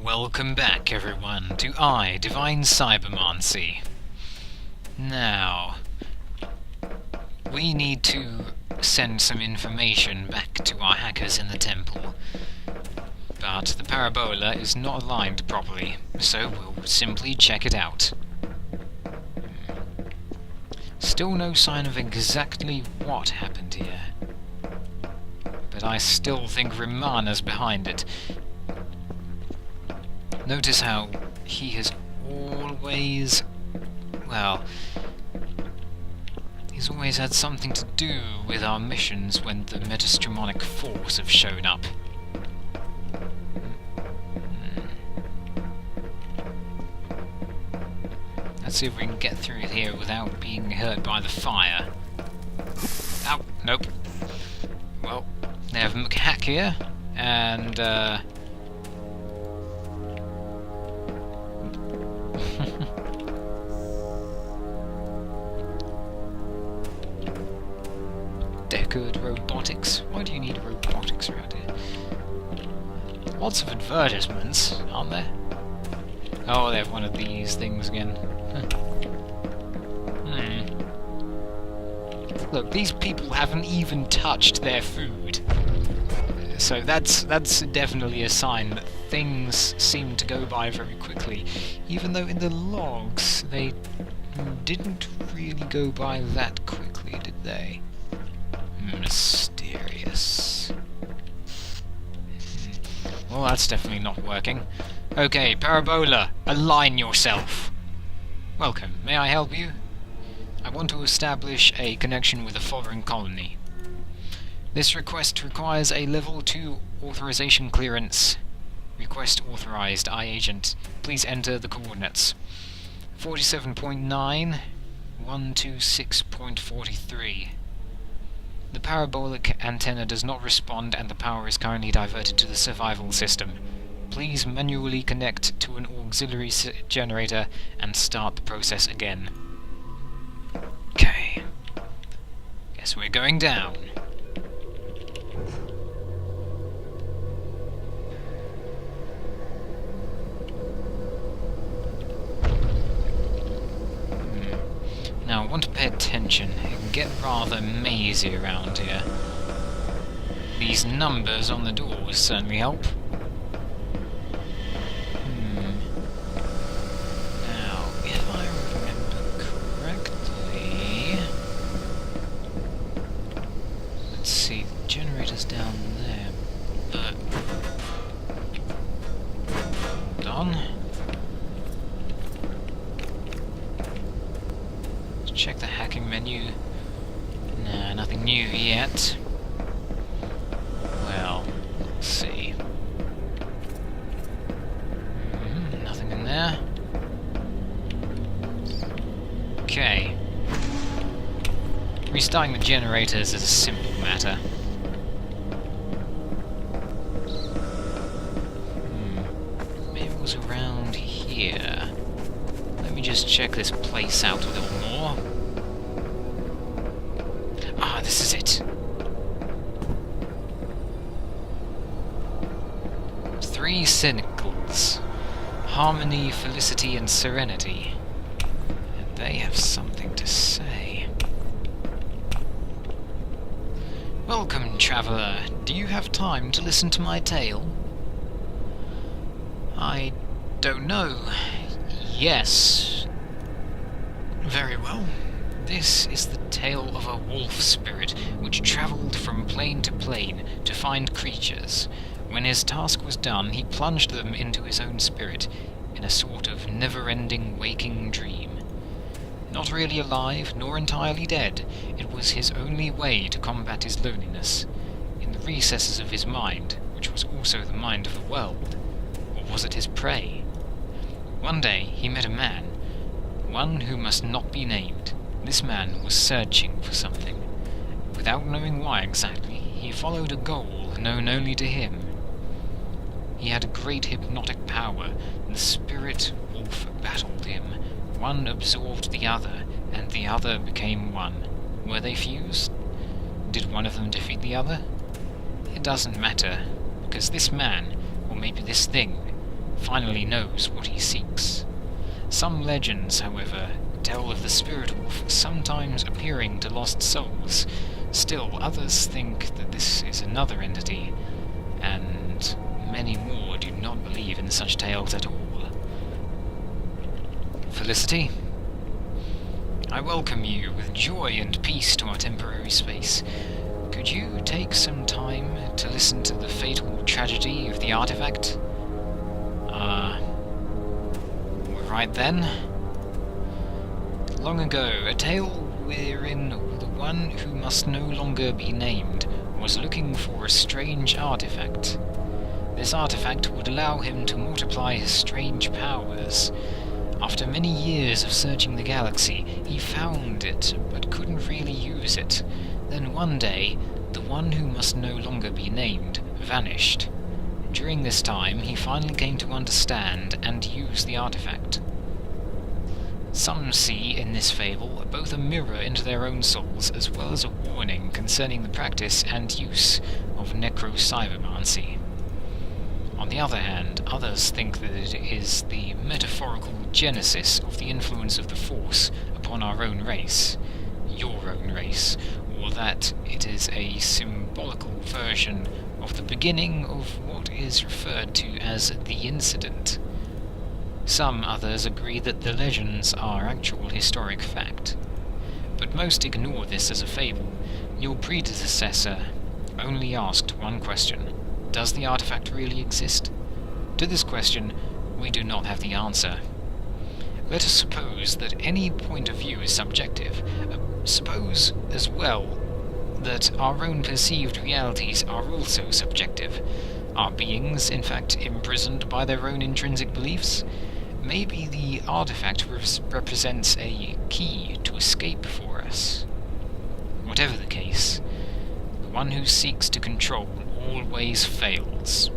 Welcome back, everyone, to I, Divine Cybermancy. Now, we need to send some information back to our hackers in the temple, but the parabola is not aligned properly, so we'll simply check it out. Still no sign of exactly what happened here, but I still think Romana's behind it. Notice how he has always, well, he's always had something to do with our missions when the metastromonic force have shown up. Let's see if we can get through here without being hurt by the fire. Ow, nope. Well, they have a hack here, and Deckard Robotics. Why do you need robotics around here? Lots of advertisements, aren't there? Oh, they have one of these things again. Look, these people haven't even touched their food. So that's definitely a sign that things seem to go by very quickly, even though in the logs they didn't really go by that quickly, did they? Mysterious. Well, that's definitely not working. Okay, Parabola, align yourself. Welcome, may I help you? I want to establish a connection with a foreign colony. This request requires a level 2 authorization clearance. Request authorized, I-Agent. Please enter the coordinates. 47.9, 126.43. The parabolic antenna does not respond and the power is currently diverted to the survival system. Please manually connect to an auxiliary generator and start the process again. Okay. Guess we're going down. Now I want to pay attention. It can get rather mazy around here. These numbers on the doors certainly help. Now, if I remember correctly... Let's see, the generator's down there, but... Hold on. Check the hacking menu. Nah, nothing new yet. Well, let's see. Nothing in there. Okay. Restarting the generators is a simple matter. Maybe it was around here. Let me just check this place out a little more. Ah, this is it. 3 cynicals. Harmony, felicity, and serenity. And they have something to say. Welcome, traveller. Do you have time to listen to my tale? I don't know. Yes. Very well. This is the tale of a wolf spirit which travelled from plane to plane to find creatures. When his task was done, he plunged them into his own spirit in a sort of never-ending waking dream. Not really alive, nor entirely dead, it was his only way to combat his loneliness. In the recesses of his mind, which was also the mind of the world, or was it his prey? One day he met a man, one who must not be named. This man was searching for something. Without knowing why exactly, he followed a goal known only to him. He had a great hypnotic power, and the spirit wolf battled him. One absorbed the other, and the other became one. Were they fused? Did one of them defeat the other? It doesn't matter, because this man, or maybe this thing, finally knows what he seeks. Some legends, however, tell of the spirit wolf sometimes appearing to lost souls. Still, others think that this is another entity, and many more do not believe in such tales at all. Felicity, I welcome you with joy and peace to our temporary space. Could you take some time to listen to the fatal tragedy of the artifact? Right then. Long ago, a tale wherein the one who must no longer be named was looking for a strange artifact. This artifact would allow him to multiply his strange powers. After many years of searching the galaxy, he found it, but couldn't really use it. Then one day, the one who must no longer be named vanished. During this time, he finally came to understand and use the artifact. Some see in this fable both a mirror into their own souls as well as a warning concerning the practice and use of necro-cybermancy. On the other hand, others think that it is the metaphorical genesis of the influence of the Force upon our own race, your own race, or that it is a symbolical version of the beginning of what is referred to as the incident. Some others agree that the legends are actual historic fact, but most ignore this as a fable. Your predecessor only asked one question: does the artifact really exist? To this question, we do not have the answer. Let us suppose that any point of view is subjective. Suppose, as well, that our own perceived realities are also subjective. Are beings, in fact, imprisoned by their own intrinsic beliefs? Maybe the artifact represents a key to escape for us. Whatever the case, the one who seeks to control always fails.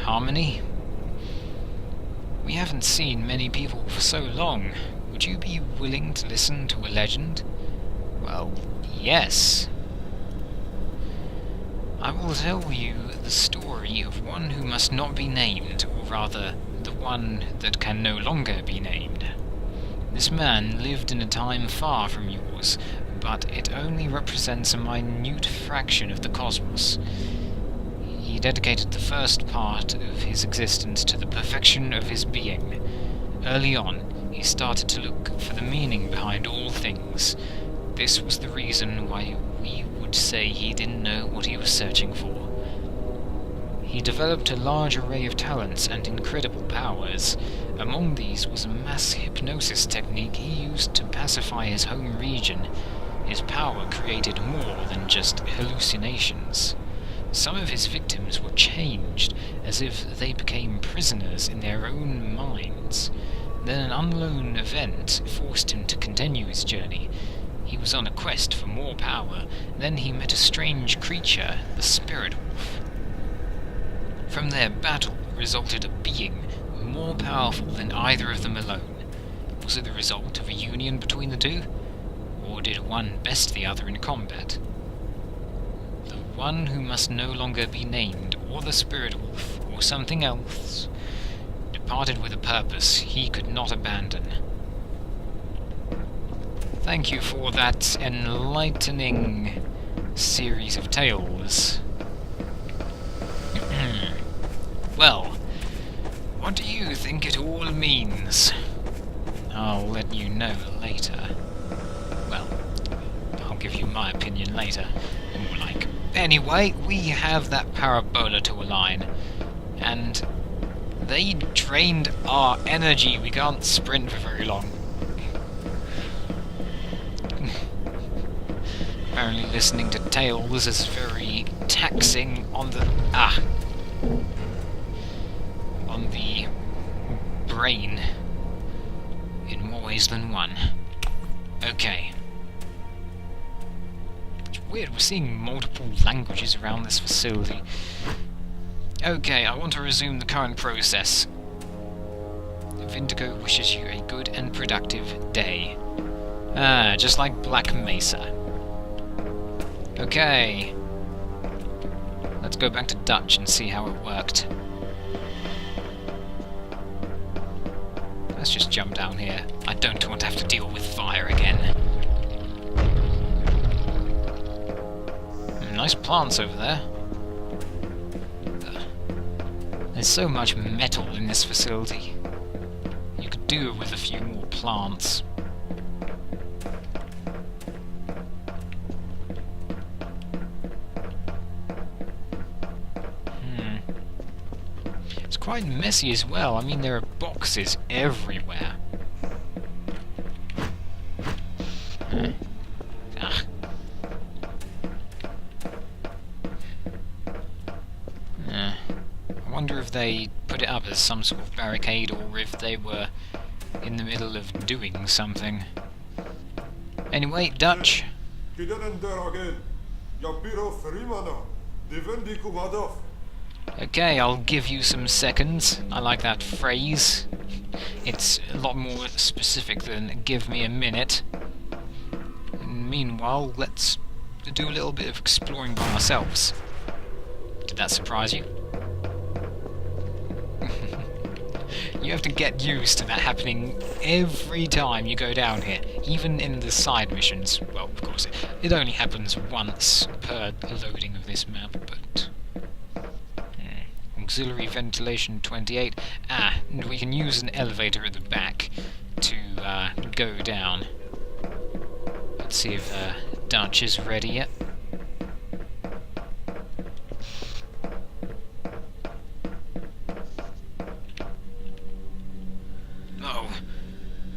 Harmony? We haven't seen many people for so long. Would you be willing to listen to a legend? Well, yes. I will tell you the story of one who must not be named, or rather, the one that can no longer be named. This man lived in a time far from yours, but it only represents a minute fraction of the cosmos. He dedicated the first part of his existence to the perfection of his being. Early on, he started to look for the meaning behind all things. This was the reason why we would say he didn't know what he was searching for. He developed a large array of talents and incredible powers. Among these was a mass hypnosis technique he used to pacify his home region. His power created more than just hallucinations. Some of his victims were changed, as if they became prisoners in their own minds. Then an unknown event forced him to continue his journey. He was on a quest for more power. Then he met a strange creature, the Spirit Wolf. From their battle resulted a being more powerful than either of them alone. Was it the result of a union between the two? Or did one best the other in combat? The one who must no longer be named, or the Spirit Wolf, or something else, departed with a purpose he could not abandon. Thank you for that enlightening series of tales. Well, what do you think it all means? I'll let you know later. Well, I'll give you my opinion later. More like. Anyway, we have that parabola to align. And they drained our energy. We can't sprint for very long. Apparently listening to tales is very taxing on the brain in more ways than one. Okay. It's weird, we're seeing multiple languages around this facility. Okay, I want to resume the current process. Vindigo wishes you a good and productive day. Just like Black Mesa. Okay. Let's go back to Dutch and see how it worked. Let's just jump down here. I don't want to have to deal with fire again. Nice plants over there. There's so much metal in this facility. You could do with a few more plants. It's quite messy as well. I mean, there are boxes everywhere. I wonder if they put it up as some sort of barricade or if they were in the middle of doing something. Anyway, Dutch. Okay, I'll give you some seconds. I like that phrase. It's a lot more specific than give me a minute. And meanwhile, let's do a little bit of exploring by ourselves. Did that surprise you? You have to get used to that happening every time you go down here, even in the side missions. Well, of course, it only happens once per loading of this map, but... Auxiliary ventilation 28. And we can use an elevator at the back to go down. Let's see if Dutch is ready yet.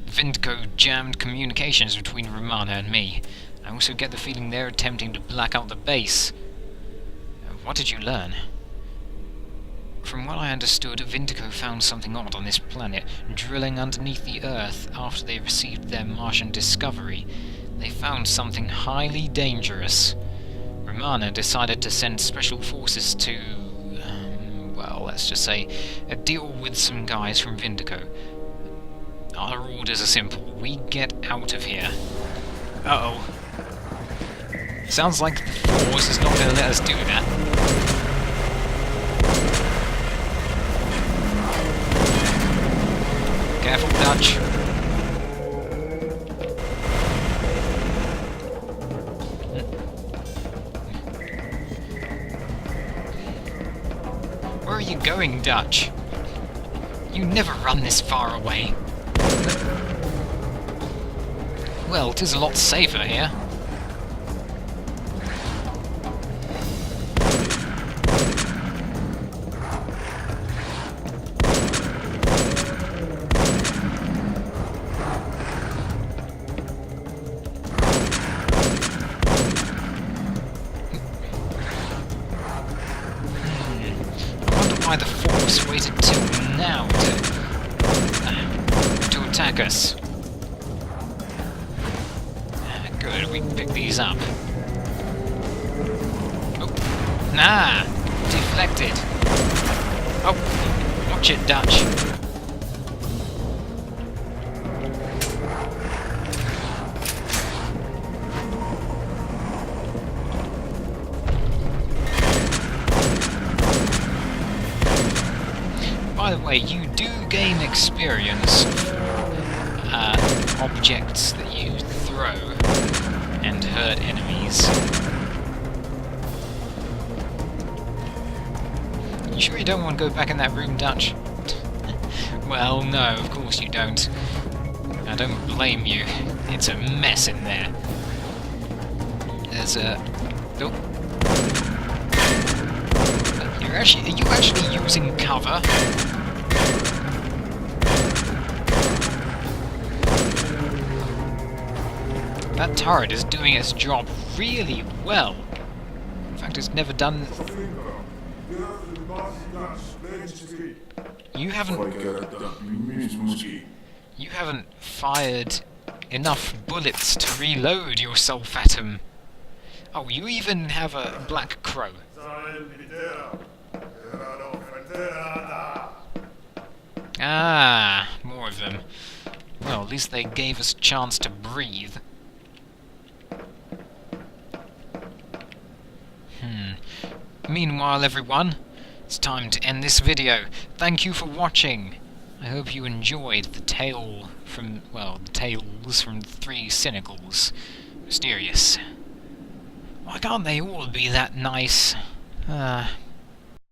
Vindico jammed communications between Romana and me. I also get the feeling they're attempting to black out the base. What did you learn? From what I understood, Vindico found something odd on this planet, drilling underneath the Earth after they received their Martian discovery. They found something highly dangerous. Romana decided to send special forces to... well, let's just say, deal with some guys from Vindico. Our orders are simple. We get out of here. Uh-oh. Sounds like the Force is not going to let us do that. Careful, Dutch. Where are you going, Dutch? You never run this far away. Well, it is a lot safer here. I wonder why the Force waited till now to attack us. Good, we can pick these up. Oh, nah! Deflected! Oh, watch it, Dutch. By the way, you do gain experience for objects that you throw and hurt enemies. You sure you don't want to go back in that room, Dutch? Well, no, of course you don't. I don't blame you. It's a mess in there. There's a... Oh. Are you actually using cover? That turret is doing its job really well. In fact, it's never done... You haven't fired enough bullets to reload your Soul Atom. Oh, you even have a Black Crow. Ah, more of them. Well, at least they gave us a chance to breathe. Meanwhile, everyone, it's time to end this video. Thank you for watching. I hope you enjoyed the tale from, well, the tales from three cynicals. Mysterious. Why can't they all be that nice?